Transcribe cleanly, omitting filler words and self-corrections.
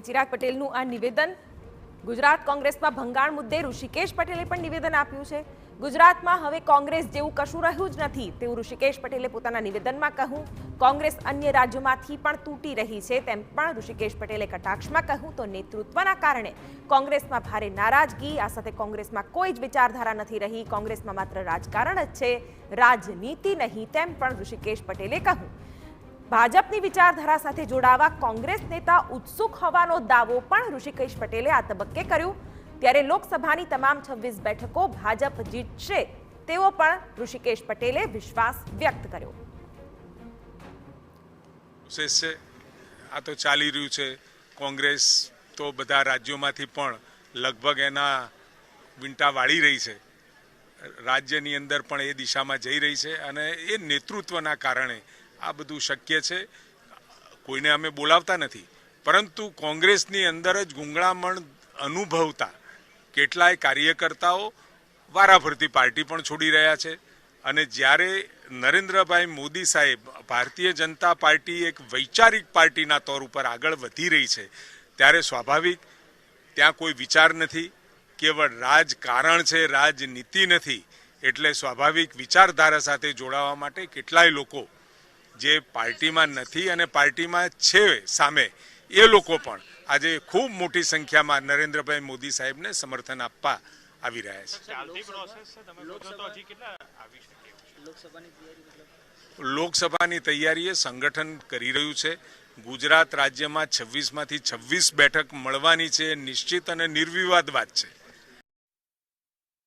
કે ચિરાગ પટેલનું આ નિવેદન ગુજરાત કોંગ્રેસમાં ભંગાણ મુદ્દે ઋષિકેશ પટેલે પણ નિવેદન આપ્યું છે। ગુજરાતમાં હવે કોંગ્રેસ જેવું કશું રહ્યું જ નથી તેવું ઋષિકેશ પટેલે પોતાના નિવેદનમાં કહ્યું। કોંગ્રેસ અન્ય રાજ્યોમાંથી પણ તૂટી રહી છે તેમ પણ ઋષિકેશ પટેલે કટાક્ષમાં કહ્યું। તો નેતૃત્વના કારણે કોંગ્રેસમાં ભારે નારાજગી, આ સાથે કોંગ્રેસમાં કોઈ જ વિચારધારા નથી રહી, કોંગ્રેસમાં માત્ર રાજકારણ જ છે, રાજનીતિ નહીં તેમ પણ ઋષિકેશ પટેલે કહ્યું। ભાજપની વિચારધારા સાથે જોડાવા કોંગ્રેસ નેતા ઉત્સુક હોવાનો દાવો પણ ઋષિકેશ પટેલે આ તબક્કે કર્યો। ત્યારે લોકસભાની તમામ 26 બેઠકો ભાજપ જીતશે તેવો પણ ઋષિકેશ પટેલે વિશ્વાસ વ્યક્ત કર્યો। આ તો ચાલી રહ્યું છે, કોંગ્રેસ તો બધા રાજ્યોમાંથી પણ લગભગ એના વીંટા વાળી રહી છે, રાજ્યની અંદર પણ એ દિશામાં જઈ રહી છે અને એ નેતૃત્વના કારણે આ બધું શક્ય છે। કોઈને અમે બોલાવતા નથી, પરંતુ કોંગ્રેસની અંદર જ ગુંગળામણ અનુભવતા કેટલાય કાર્યકર્તાઓ વારાફરતી પાર્ટી પણ છોડી રહ્યા છે અને જ્યારે નરેન્દ્રભાઈ મોદી સાહેબ ભારતીય જનતા પાર્ટી એક વૈચારિક પાર્ટીના તौर ઉપર આગળ વધી રહી છે ત્યારે સ્વાભાવિક ત્યાં કોઈ વિચાર નથી, કેવળ રાજકારણ છે, રાજનીતિ નથી। એટલે સ્વાભાવિક વિચારધારા સાથે જોડાવા માટે કેટલાય લોકો જે પાર્ટીમાં નથી અને પાર્ટીમાં છે સામે એ લોકો પણ આજે ખૂબ મોટી સંખ્યામાં નરેન્દ્રભાઈ મોદી સાહેબને સમર્થન આપવા આવી રહ્યા છે। લોકસભાની તૈયારીએ સંગઠન કરી રહ્યું છે। ગુજરાત રાજ્યમાં 26માંથી 26 બેઠક મળવાની છે, નિશ્ચિત અને નિર્વિવાદ વાત છે।